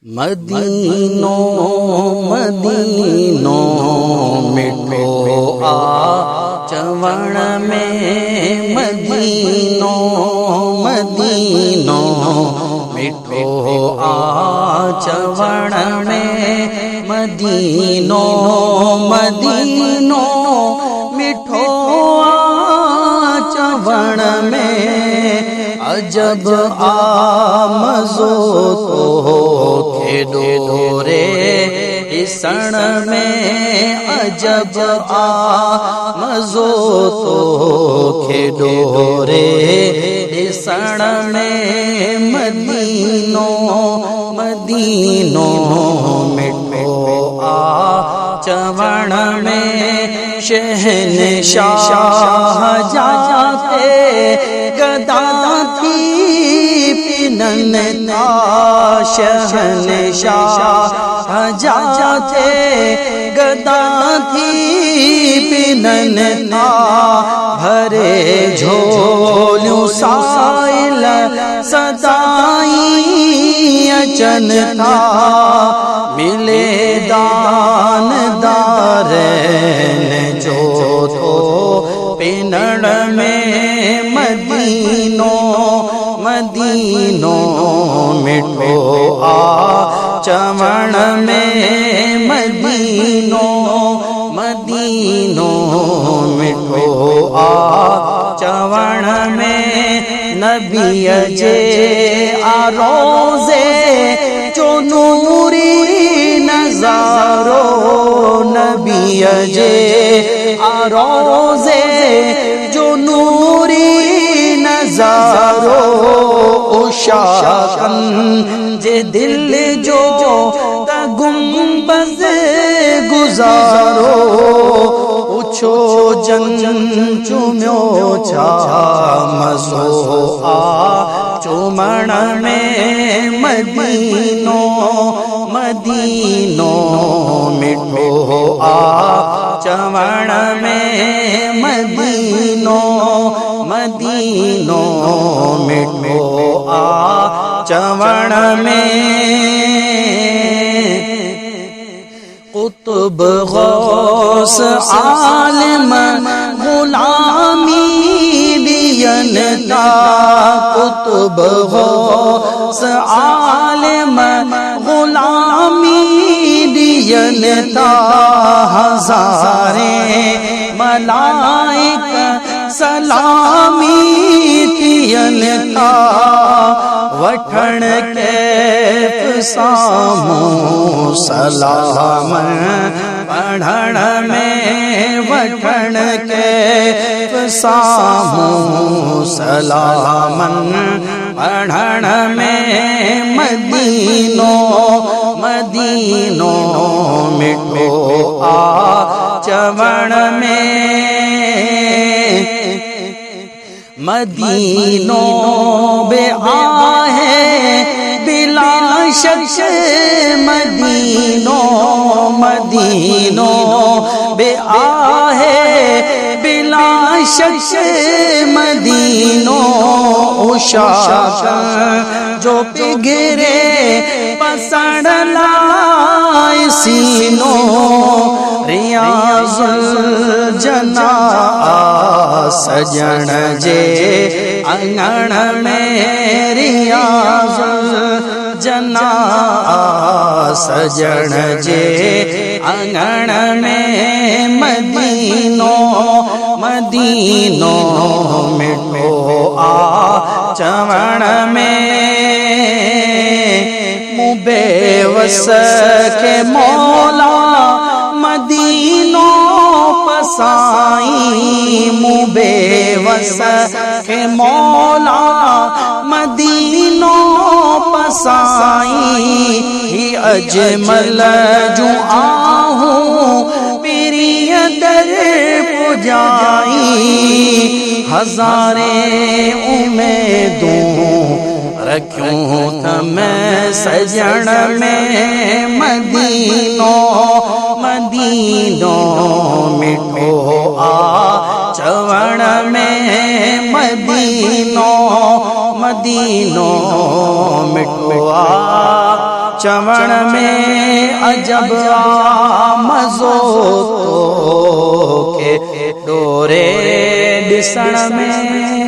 मदीनो मदीनो मिठो आ चवण में मदीनो मदीनो मिठो आ चवण में मदीनो मदीनो मिठो आ चवण में अजब आ मज़ो तो खेडो रे ॾिसण में अजब आ मज़ो तो खेडो रे ॾिसण में मदीनो मदीनो मिठो आ चवण में शहनशाह जाते गदा थी पिनन ता शहनशाह जाते गदा थी पिनन ता भरे झोलियों साइल सदाई अचन था मिले दान दारैन जो तो पिनण में मदीनो मदीनो मिठो आ चवण में मदीनो मदीनो मिठो आ चवण में नबी जे आरोज़े जो नूरी नज़ारो नबी जे आरोज़े जो नूरी नज़ारो उशाकन जे दिल जो गुंबज़ गुज़ारो उछो जन चुम्यो छा मज़ो आ चुमण में मदीनो मदीनो मिठो आ चवण में मदीनो मदीनो मिठो आ चवण में कुतुब गौस आलिम गुलामी दियन ता कुतुब गौस आलिम गुलामी दियन ता हज़ारे मलाइक सलामी तियन ता वठण कैफ सामो सलाम पढ़ण में वठण कैफ सामो सलामन पढ़ण में मदीनो मदीनो मिठो आ चवण में मदीनो बे आहे बिला शक मदीनो मदीनो बे आहे बिला शक मदीनो उशाक जो पिघरे पसण लाए सीनो रियाज़ुल जना सजण जे अंगण में रियाज़ुल जना सजण जे अंगण में मदीनो मदीनो मिठो आ चवण में मुबेवस के मौला मदीनो पसाई मुबेवस के मौला मदीनो पसाई ही अजमल जो आहूं प्रिय दर पुजाई हज़ारे उम्मीदों रखूं मैं सजण में मदीनो मदीनो मिठो आ चवण में मदीनो मदीनो मिठो आ चवण में अजब मज़ो तो के डोरे ॾिसण में